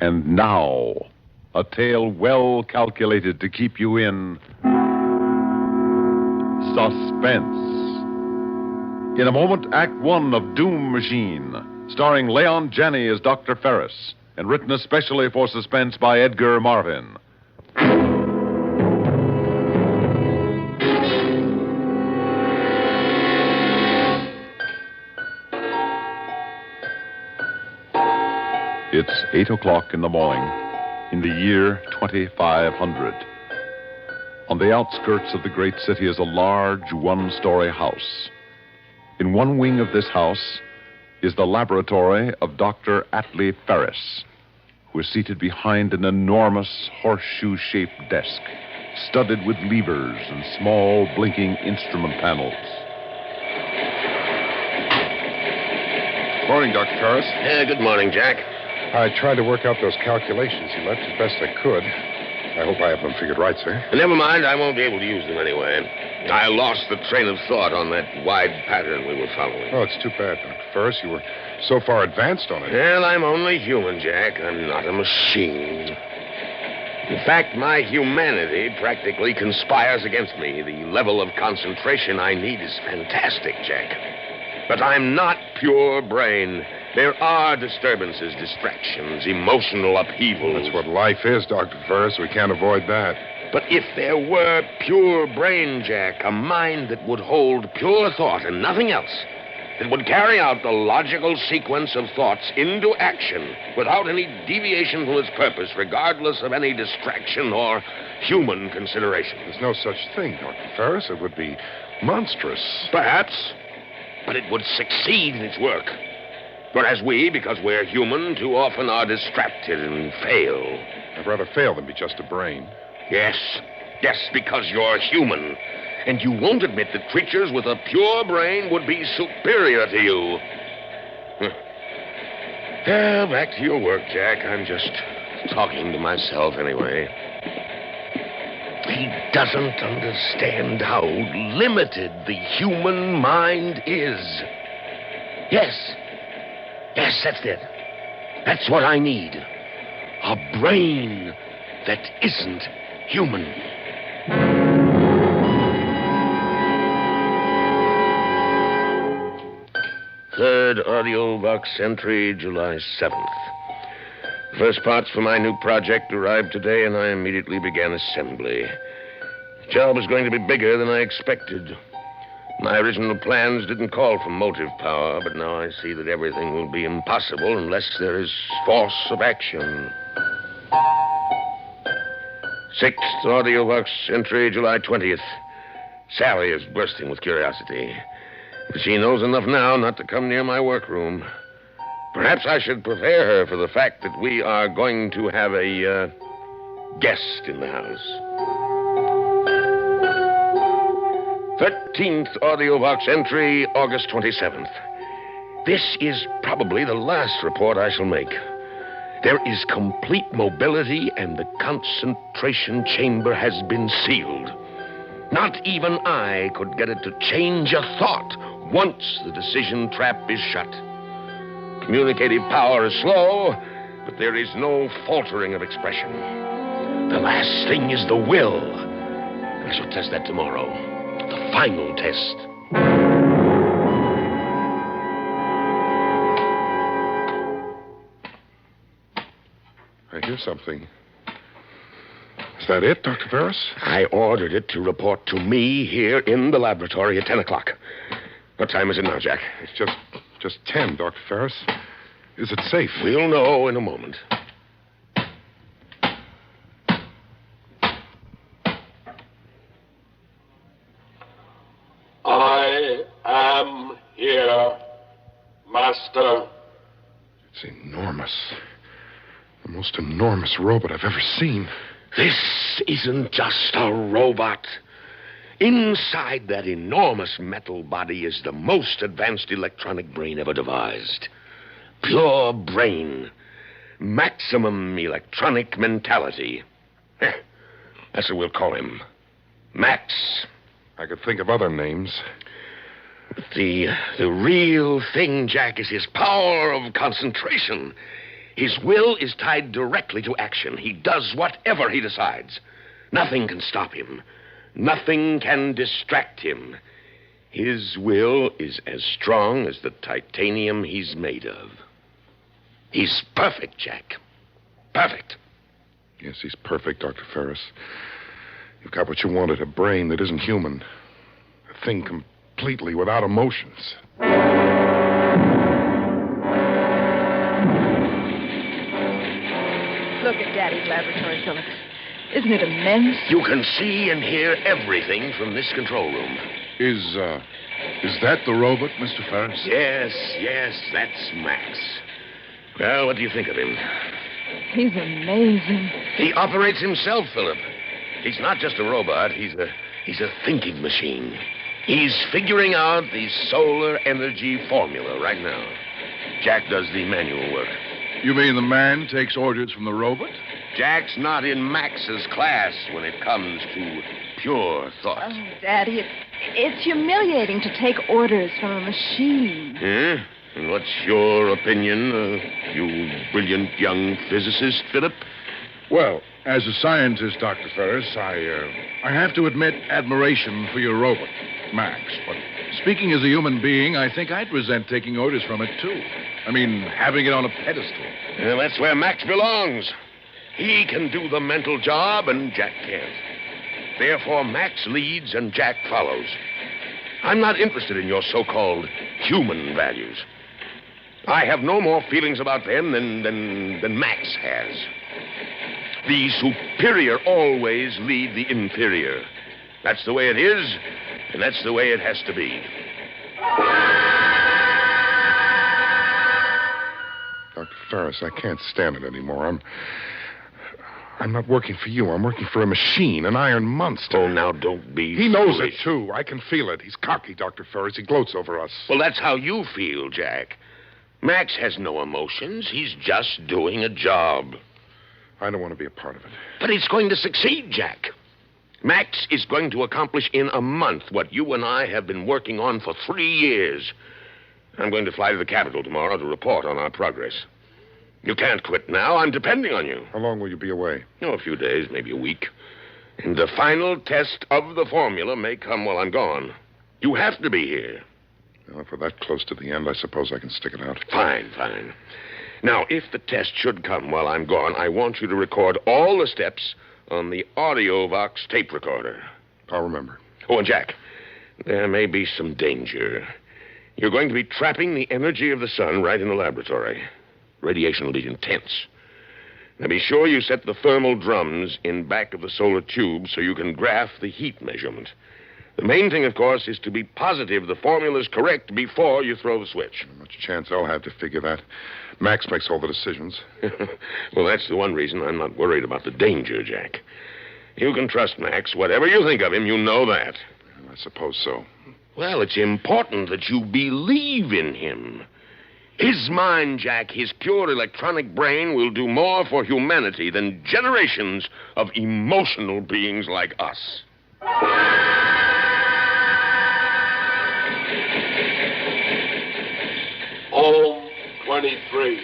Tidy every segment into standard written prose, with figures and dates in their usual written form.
And now, a tale well calculated to keep you in suspense. In a moment, Act One of Doom Machine, starring Leon Janney as Dr. Ferris, and written especially for Suspense by Edgar Marvin. It's 8 o'clock in the morning, in the year 2500. On the outskirts of the great city is a large one-story house. In one wing of this house is the laboratory of Dr. Atlee Ferris, who is seated behind an enormous horseshoe-shaped desk, studded with levers and small blinking instrument panels. Morning, Dr. Ferris. Good morning, Jack. I tried to work out those calculations you left as best I could. I hope I have them figured right, sir. Never mind, I won't be able to use them anyway. I lost the train of thought on that wide pattern we were following. Oh, it's too bad, Dr. Ferris. You were so far advanced on it. Well, I'm only human, Jack. I'm not a machine. In fact, my humanity practically conspires against me. The level of concentration I need is fantastic, Jack. But I'm not pure brain. There are disturbances, distractions, emotional upheavals. That's what life is, Dr. Ferris. We can't avoid that. But if there were pure brain, Jack, a mind that would hold pure thought and nothing else, that would carry out the logical sequence of thoughts into action without any deviation from its purpose, regardless of any distraction or human consideration. There's no such thing, Dr. Ferris. It would be monstrous. Perhaps, but it would succeed in its work. Whereas we, because we're human, too often are distracted and fail. I'd rather fail than be just a brain. Yes, because you're human. And you won't admit that creatures with a pure brain would be superior to you. Well, back to your work, Jack. I'm just talking to myself anyway. He doesn't understand how limited the human mind is. Yes, that's it. That's what I need. A brain that isn't human. Third audio box entry, July 7th. First parts for my new project arrived today, and I immediately began assembly. The job is going to be bigger than I expected. My original plans didn't call for motive power, but now I see that everything will be impossible unless there is force of action. Sixth audio box entry, July 20th. Sally is bursting with curiosity. But she knows enough now not to come near my workroom. Perhaps I should prepare her for the fact that we are going to have a guest in the house. 13th audio box entry, August 27th. This is probably the last report I shall make. There is complete mobility, and the concentration chamber has been sealed. Not even I could get it to change a thought once the decision trap is shut. Communicative power is slow, but there is no faltering of expression. The last thing is the will. I shall test that tomorrow. The final test. I hear something. Is that it, Dr. Ferris? I ordered it to report to me here in the laboratory at 10 o'clock. What time is it now, Jack? It's just 10, Dr. Ferris. Is it safe? We'll know in a moment. I am here, Master. It's enormous. The most enormous robot I've ever seen. This isn't just a robot. Inside that enormous metal body is the most advanced electronic brain ever devised. Pure brain. Maximum electronic mentality. That's what we'll call him. Max. I could think of other names. But the real thing, Jack, is his power of concentration. His will is tied directly to action. He does whatever he decides. Nothing can stop him. Nothing can distract him. His will is as strong as the titanium he's made of. He's perfect, Jack. Perfect. Yes, he's perfect, Dr. Ferris. You've got what you wanted, a brain that isn't human. A thing completely without emotions. Look at Daddy's laboratory, Philip. Isn't it immense? You can see and hear everything from this control room. Is that the robot, Mr. Ferris? Yes, that's Max. Well, what do you think of him? He's amazing. He operates himself, Philip. He's not just a robot. He's a thinking machine. He's figuring out the solar energy formula right now. Jack does the manual work. You mean the man takes orders from the robot? Jack's not in Max's class when it comes to pure thought. Oh, Daddy, it's humiliating to take orders from a machine. Yeah? And what's your opinion, you brilliant young physicist, Philip? Well, as a scientist, Dr. Ferris, I have to admit admiration for your robot, Max. But speaking as a human being, I think I'd resent taking orders from it, too. I mean, having it on a pedestal. Well, that's where Max belongs. He can do the mental job, and Jack can't. Therefore, Max leads and Jack follows. I'm not interested in your so-called human values. I have no more feelings about them than Max has. The superior always lead the inferior. That's the way it is, and that's the way it has to be. Dr. Ferris, I can't stand it anymore. I'm not working for you. I'm working for a machine, an iron monster. Oh, now don't be He knows foolish. it, too. I can feel it. He's cocky, Dr. Ferris. He gloats over us. Well, that's how you feel, Jack. Max has no emotions. He's just doing a job. I don't want to be a part of it. But he's going to succeed, Jack. Max is going to accomplish in a month what you and I have been working on for 3 years. I'm going to fly to the Capitol tomorrow to report on our progress. You can't quit now. I'm depending on you. How long will you be away? A few days, maybe a week. And the final test of the formula may come while I'm gone. You have to be here. Well, if we're that close to the end, I suppose I can stick it out. Fine. Now, if the test should come while I'm gone, I want you to record all the steps on the AudioVox tape recorder. I'll remember. Oh, and Jack, there may be some danger. You're going to be trapping the energy of the sun right in the laboratory. Radiation will be intense. Now, be sure you set the thermal drums in back of the solar tube so you can graph the heat measurement. The main thing, of course, is to be positive the formula's correct before you throw the switch. Not much chance I'll have to figure that. Max makes all the decisions. Well, that's the one reason I'm not worried about the danger, Jack. You can trust Max. Whatever you think of him, you know that. I suppose so. Well, it's important that you believe in him. His mind, Jack, his pure electronic brain will do more for humanity than generations of emotional beings like us. Home 23.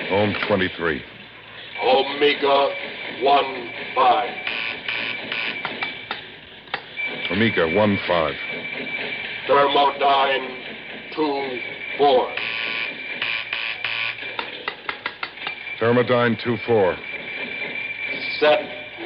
Home 23. Omega 15. Omega 15. Thermodyne 24. Thermodyne 24. Set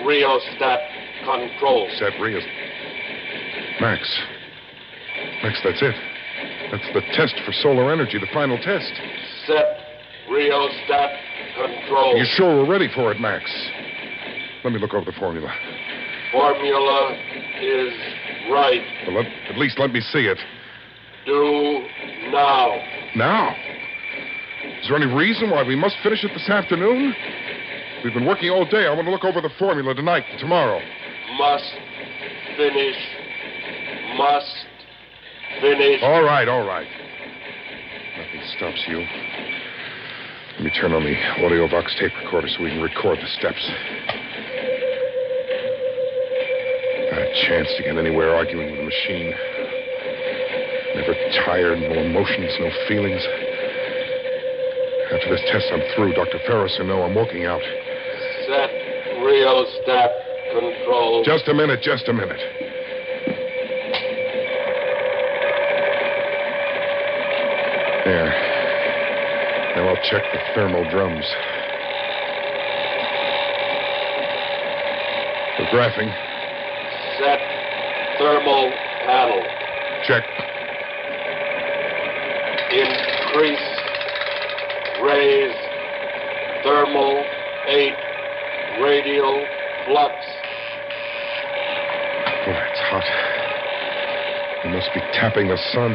rheostat control. Set Rios. Max, that's it. That's the test for solar energy, the final test. Set rheostat control. You sure we're ready for it, Max? Let me look over the formula. Formula is right. Well, at least let me see it. Do now. Now? Is there any reason why we must finish it this afternoon? We've been working all day. I want to look over the formula tonight and tomorrow. Must finish. Must finish. All right. Nothing stops you. Let me turn on the AudioVox tape recorder so we can record the steps. Not a chance to get anywhere arguing with a machine. Never tired, no emotions, no feelings. After this test, I'm through. Dr. Ferris, I know I'm walking out. Set rheostat control. Just a minute. There. Now I'll check the thermal drums. The graphing. Set thermal panel. Check. Increase. Raise. Thermal 8. Radial flux. Oh, it's hot. You must be tapping the sun.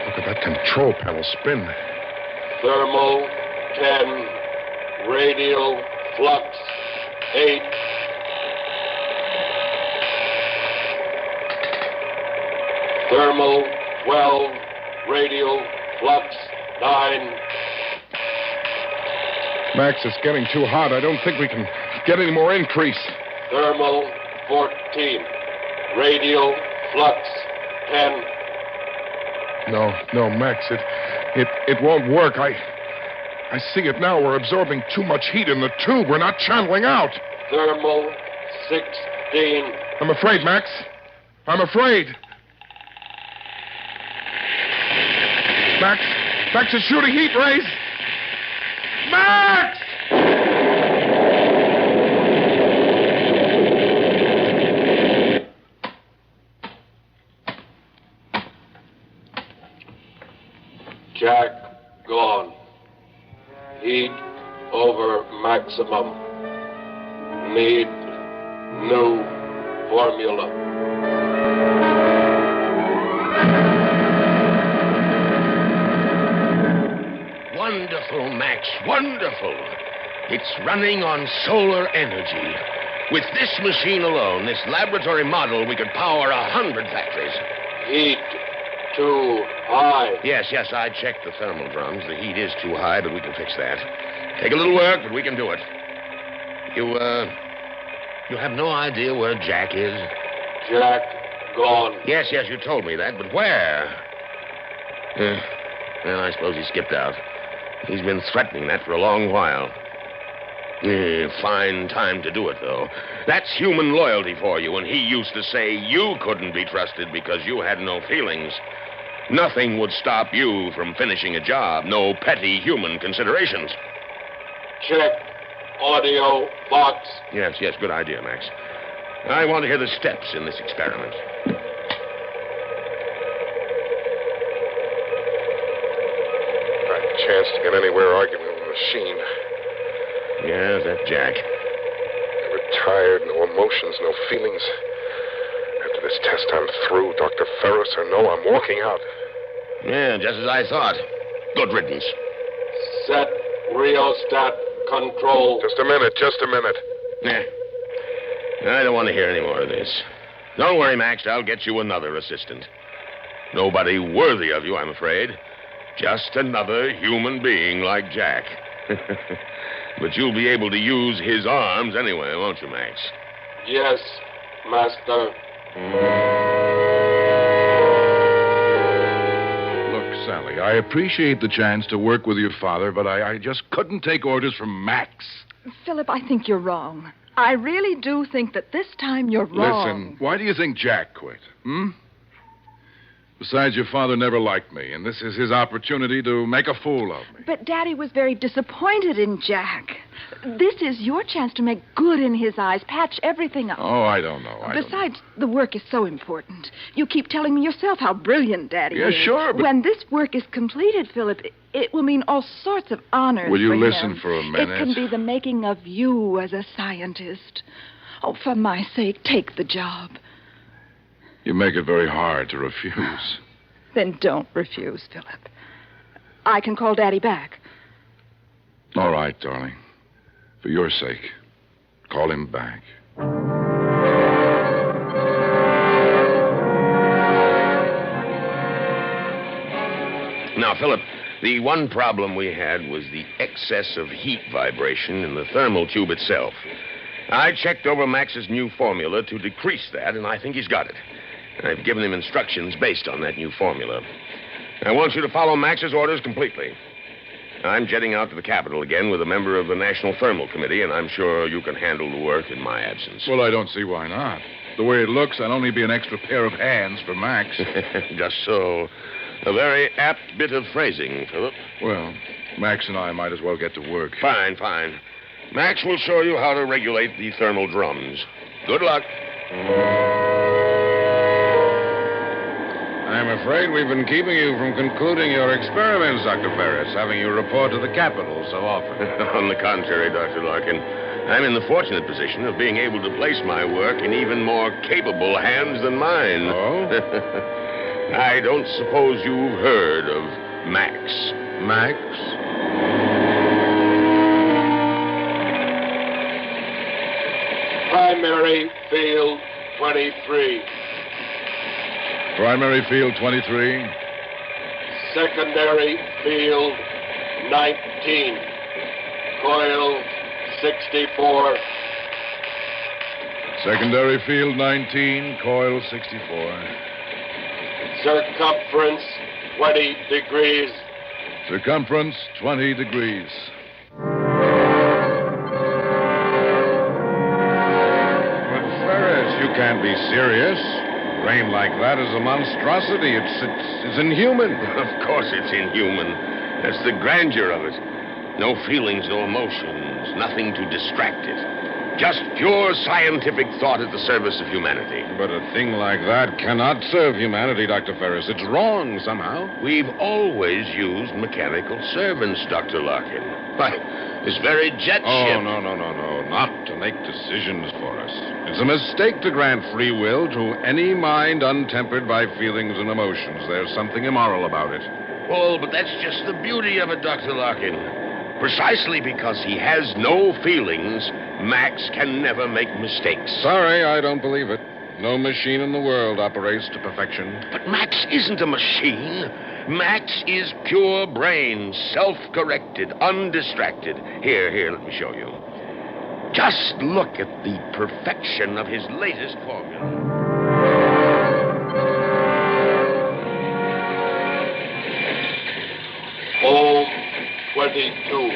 Look at that control panel spin. Thermal 10. Radial flux 8. Thermal 12. Radial flux 9. Max, it's getting too hot. I don't think we can get any more increase. Thermal 14. Radial flux 10. No, Max, it won't work. I see it now. We're absorbing too much heat in the tube. We're not channeling out. Thermal 16. I'm afraid, Max. I'm afraid. Max is shooting heat rays. Max! Jack gone. Heat over maximum. Need new formula. Wonderful, Max, wonderful. It's running on solar energy. With this machine alone, this laboratory model, we could power 100 factories. Heat too high. Yes, I checked the thermal drums. The heat is too high, but we can fix that. Take a little work, but we can do it. You have no idea where Jack is? Jack gone. Yes, you told me that, but where? Well, I suppose he skipped out. He's been threatening that for a long while. Fine time to do it, though. That's human loyalty for you, and he used to say you couldn't be trusted because you had no feelings. Nothing would stop you from finishing a job. No petty human considerations. Check audio box. Yes, good idea, Max. I want to hear the steps in this experiment. Chance to get anywhere arguing with the machine. Yes, that's Jack. Never tired, no emotions, no feelings. After this test, I'm through. Dr. Ferris, I know I'm walking out. Yeah, just as I thought. Good riddance. Set rheostat control. Just a minute. I don't want to hear any more of this. Don't worry, Max. I'll get you another assistant. Nobody worthy of you, I'm afraid. Just another human being like Jack. But you'll be able to use his arms anyway, won't you, Max? Yes, Master. Look, Sally, I appreciate the chance to work with your father, but I just couldn't take orders from Max. Philip, I think you're wrong. I really do think that this time you're wrong. Listen, why do you think Jack quit? Besides, your father never liked me, and this is his opportunity to make a fool of me. But Daddy was very disappointed in Jack. This is your chance to make good in his eyes, patch everything up. Oh, I don't know. Besides, the work is so important. You keep telling me yourself how brilliant Daddy is. Yeah, sure, but... When this work is completed, Philip, it will mean all sorts of honors. Will you for listen him. for a minute? It can be the making of you as a scientist. Oh, for my sake, take the job. You make it very hard to refuse. Then don't refuse, Philip. I can call Daddy back. All right, darling. For your sake, call him back. Now, Philip, the one problem we had was the excess of heat vibration in the thermal tube itself. I checked over Max's new formula to decrease that, and I think he's got it. I've given him instructions based on that new formula. I want you to follow Max's orders completely. I'm jetting out to the Capitol again with a member of the National Thermal Committee, and I'm sure you can handle the work in my absence. Well, I don't see why not. The way it looks, I'll only be an extra pair of hands for Max. Just so. A very apt bit of phrasing, Philip. Well, Max and I might as well get to work. Fine, fine. Max will show you how to regulate the thermal drums. Good luck. I'm afraid we've been keeping you from concluding your experiments, Dr. Ferris, having you report to the Capitol so often. On the contrary, Dr. Larkin, I'm in the fortunate position of being able to place my work in even more capable hands than mine. Oh? I don't suppose you've heard of Max. Max? Primary field 23. Primary field 23. Secondary field 19. Coil 64. Secondary field 19, coil 64. Circumference 20 degrees. Circumference 20 degrees. But Ferris, you can't be serious. Rain like that is a monstrosity. It's inhuman. Of course it's inhuman. That's the grandeur of it. No feelings, no emotions, nothing to distract it. Just pure scientific thought at the service of humanity. But a thing like that cannot serve humanity, Dr. Ferris. It's wrong somehow. We've always used mechanical servants, Dr. Larkin. Why, this very jet ship... No. Not to make decisions for us. It's a mistake to grant free will to any mind untempered by feelings and emotions. There's something immoral about it. Oh, but that's just the beauty of it, Dr. Larkin. Precisely because he has no feelings, Max can never make mistakes. Sorry, I don't believe it. No machine in the world operates to perfection. But Max isn't a machine. Max is pure brain, self-corrected, undistracted. Here, let me show you. Just look at the perfection of his latest formula. Ohm 22.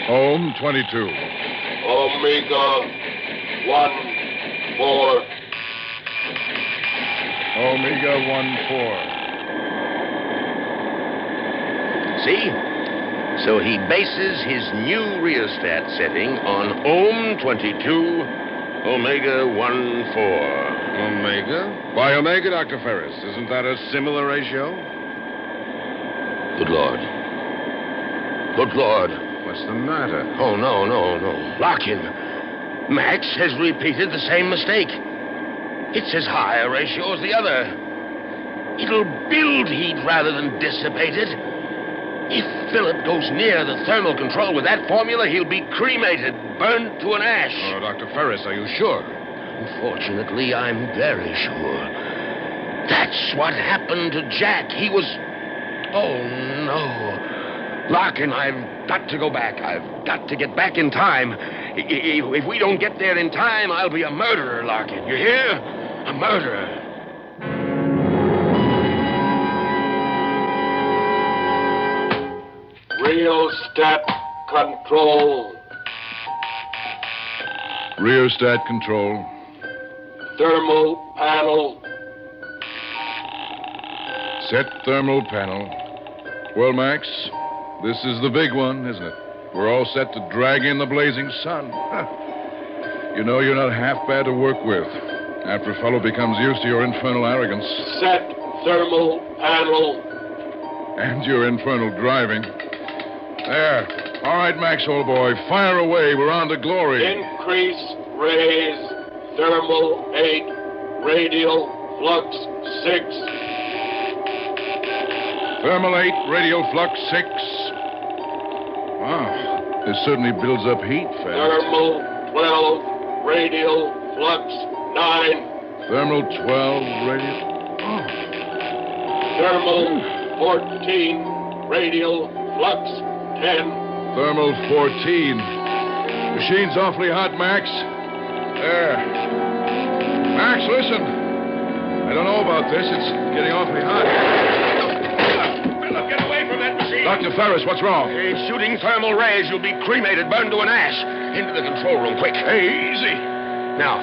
Ohm 22. Omega 1 4. Omega 1 4. See? So he bases his new rheostat setting on Ohm 22, Omega 1 4. Omega? Why Omega, Dr. Ferris? Isn't that a similar ratio? Good Lord. Good Lord. What's the matter? Oh, no. Larkin, Max has repeated the same mistake. It's as high a ratio as the other. It'll build heat rather than dissipate it. If Philip goes near the thermal control with that formula, he'll be cremated, burnt to an ash. Oh, Dr. Ferris, are you sure? Unfortunately, I'm very sure. That's what happened to Jack. He was... Oh, no. Larkin, I've got to go back. I've got to get back in time. If we don't get there in time, I'll be a murderer, Larkin. You hear? A murderer. Rheostat control. Rheostat control. Thermal panel. Set thermal panel. Well, Max, this is the big one, isn't it? We're all set to drag in the blazing sun. Huh. You know, you're not half bad to work with after a fellow becomes used to your infernal arrogance. Set thermal panel. And your infernal driving. There. All right, Max, old boy. Fire away. We're on to glory. Increase raise. Thermal 8. Radial flux 6. Thermal 8, radial flux 6. Wow. This certainly builds up heat fast. Thermal 12. Radial flux 9. Thermal 12, radial... Oh. Thermal 14. Radial flux 10. Thermal 14. Machine's awfully hot, Max. There. Max, listen. I don't know about this. It's getting awfully hot. Philip, get away from that machine. Dr. Ferris, what's wrong? He's shooting thermal rays. You'll be cremated, burned to an ash. Into the control room, quick. Hey, easy. Now,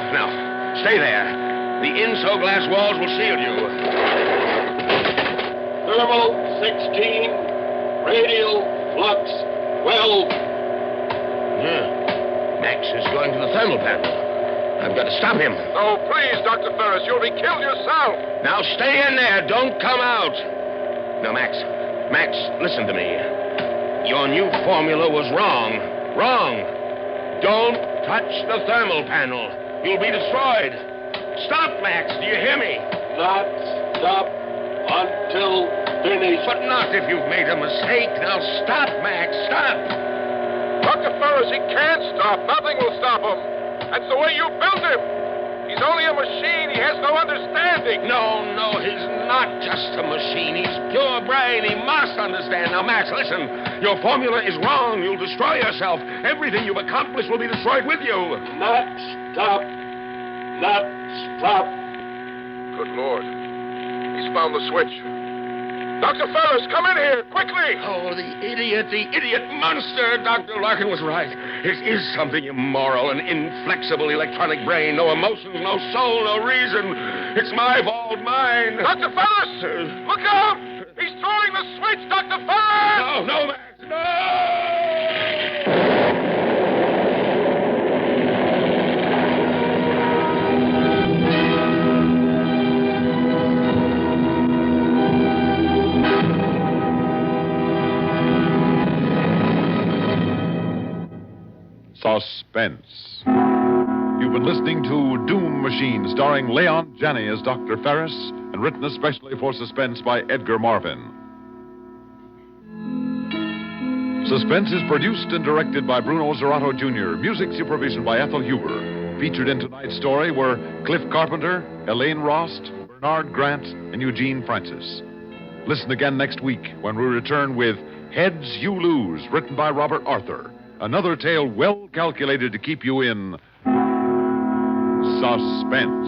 stay there. The inso glass walls will shield you. Thermal 16, radial flux 12. Yeah. Max is going to the thermal panel. I've got to stop him. Oh, please, Dr. Ferris, you'll be killed yourself. Now stay in there. Don't come out. Now, Max, listen to me. Your new formula was wrong. Wrong. Don't touch the thermal panel. You'll be destroyed. Stop, Max. Do you hear me? Not stop until finished. But not if you've made a mistake. Now stop, Max. Stop. Dr. Ferris, he can't stop. Nothing will stop him. That's the way you built him. He's only a machine. He has no understanding. No, he's not just a machine. He's pure brain. He must understand. Now, Max, listen. Your formula is wrong. You'll destroy yourself. Everything you've accomplished will be destroyed with you. Not stop. Not stop. Good Lord. He's found the switch. Dr. Ferris, come in here, quickly. Oh, the idiot monster. Dr. Larkin was right. It is something immoral, an inflexible electronic brain. No emotions, no soul, no reason. It's my fault, mine. Dr. Ferris, look out. He's throwing the switch, Dr. Ferris. No, Max, no! Suspense. You've been listening to Doom Machine, starring Leon Janney as Dr. Ferris, and written especially for Suspense by Edgar Marvin. Suspense is produced and directed by Bruno Zerato Jr., music supervision by Ethel Huber. Featured in tonight's story were Cliff Carpenter, Elaine Rost, Bernard Grant, and Eugene Francis. Listen again next week when we return with Heads You Lose, written by Robert Arthur. Another tale well calculated to keep you in suspense.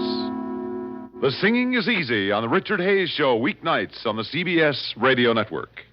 The Singing is Easy on the Richard Hayes Show, weeknights on the CBS Radio Network.